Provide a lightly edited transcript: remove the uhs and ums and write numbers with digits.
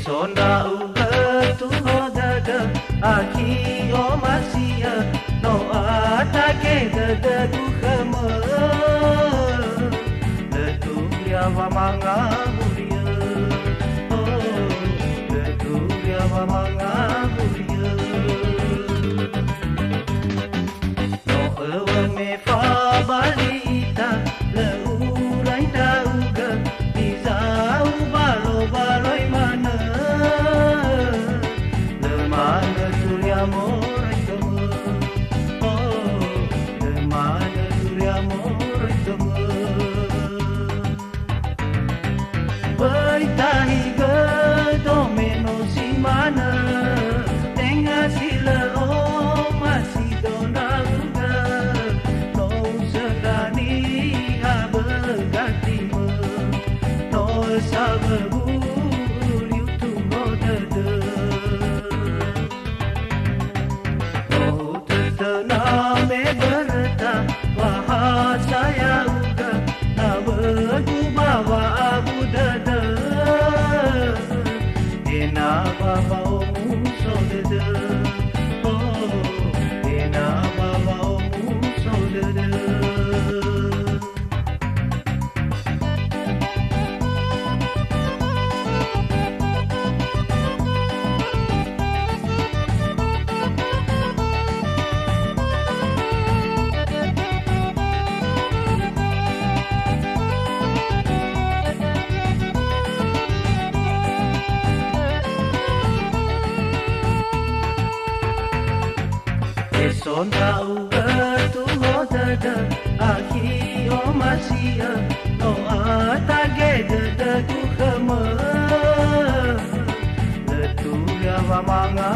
Sonda uga tu hodada aki o masia no atake dada tu khama tu ya wa manga huria tu ya wa manga huria no ewa me fa balita le urai da uga izau balo baloi mana Beritahi domeno si mana tenga sila o masih dona uga no sedani abergati me no sababu liutu modada no tetena me berta bahasa ya uga na begu bawa abu dada ena baba o muso dada ena baba o muso dada Sonda uga tu hodada aki o masia no atage dada tu khama le tu ya wa manga